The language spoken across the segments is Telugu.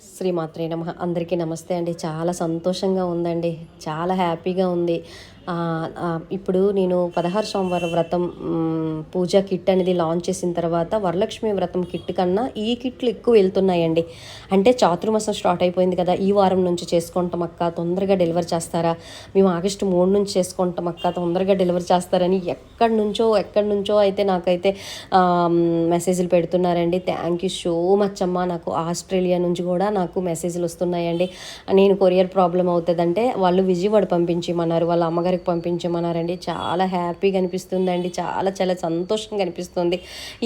శ్రీమాత్రే నమః. అందరికీ నమస్తే అండి. చాలా సంతోషంగా ఉందండి. చాలా హ్యాపీగా ఉంది. ఇప్పుడు నేను 16 సోమవారం వ్రతం పూజా కిట్ అనేది లాంచ్ చేసిన తర్వాత వరలక్ష్మి వ్రతం కిట్ కన్నా ఈ కిట్లు ఎక్కువ వెళ్తున్నాయండి. అంటే చాతుర్మాసం స్టార్ట్ అయిపోయింది కదా! ఈ వారం నుంచి చేసుకుంటాం అక్క, తొందరగా డెలివరీ చేస్తారా? మేము ఆగస్టు 3 నుంచి చేసుకుంటాం అక్క, తొందరగా డెలివరీ చేస్తారని ఎక్కడి నుంచో అయితే నాకైతే మెసేజ్లు పెడుతున్నారండి. థ్యాంక్ యూ సో మచ్ అమ్మ. నాకు ఆస్ట్రేలియా నుంచి కూడా నాకు మెసేజ్లు వస్తున్నాయండి. నేను కొరియర్ ప్రాబ్లం అవుతుందంటే వాళ్ళు విజయవాడ పంపించమన్నారు, వాళ్ళ అమ్మగారికి పంపించమన్నారండి. చాలా హ్యాపీగా అనిపిస్తుందండి. చాలా చాలా సంతోషంగా అనిపిస్తుంది.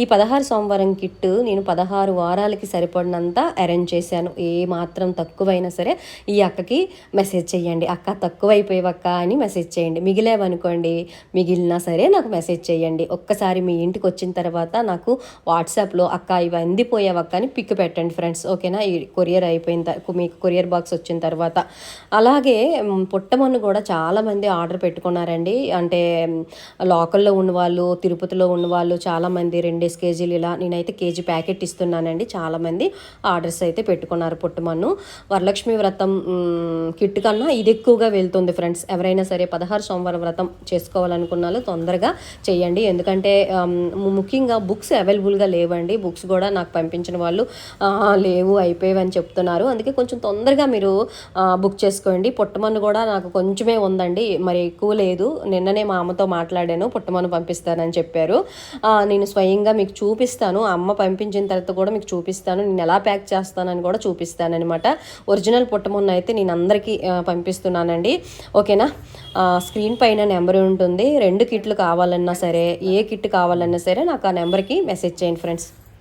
ఈ 16 సోమవారం కిట్ నేను 16 వారాలకి సరిపడినంత అరేంజ్ చేశాను. ఏ మాత్రం తక్కువైనా సరే ఈ అక్కకి మెసేజ్ చేయండి, అక్క తక్కువైపోయేవక్క అని మెసేజ్ చేయండి. మిగిలేవనుకోండి, మిగిలినా సరే నాకు మెసేజ్ చేయండి. ఒక్కసారి మీ ఇంటికి వచ్చిన తర్వాత నాకు వాట్సాప్లో అక్క ఇవి అందిపోయేవక్క అని పిక్ పెట్టండి ఫ్రెండ్స్. ఓకేనా? ఈ కొరియర్ అయిపోయిన మీకు కొరియర్ బాక్స్ వచ్చిన తర్వాత. అలాగే పుట్టమన్ను కూడా చాలామంది ఆర్డర్ పెట్టుకున్నారండి. అంటే లోకల్లో ఉన్నవాళ్ళు, తిరుపతిలో ఉన్నవాళ్ళు చాలామంది 2 కేజీలు ఇలా నేనైతే కేజీ ప్యాకెట్ ఇస్తున్నానండి. చాలామంది ఆర్డర్స్ అయితే పెట్టుకున్నారు పుట్టమన్ను. వరలక్ష్మి వ్రతం కిట్ కన్నా ఇది ఎక్కువగా వెళ్తుంది ఫ్రెండ్స్. ఎవరైనా సరే 16 సోమవారం వ్రతం చేసుకోవాలనుకున్న వాళ్ళు తొందరగా చేయండి. ఎందుకంటే ముఖ్యంగా బుక్స్ అవైలబుల్గా లేవండి. బుక్స్ కూడా నాకు పంపించిన వాళ్ళు లేవు, అయిపోయేవని చెప్తున్నారు. అందుకే కొంచెం తొందరగా మీరు బుక్ చేసుకోండి. పుట్టమన్ను కూడా నాకు కొంచెమే ఉందండి, మరి ఎక్కువ లేదు. నిన్ననే మా అమ్మతో మాట్లాడాను, పుట్టమన్ను పంపిస్తానని చెప్పారు. నేను స్వయంగా మీకు చూపిస్తాను, అమ్మ పంపించిన తర్వాత కూడా మీకు చూపిస్తాను, నేను ఎలా ప్యాక్ చేస్తానని కూడా చూపిస్తానమాట. ఒరిజినల్ పుట్టమన్ను అయితే నేను అందరికీ పంపిస్తున్నానండి. ఓకేనా? స్క్రీన్ పైన నెంబర్ ఉంటుంది. 2 కిట్లు కావాలన్నా సరే, ఏ కిట్ కావాలన్నా సరే నాకు ఆ నెంబర్కి మెసేజ్ చేయండి ఫ్రెండ్స్.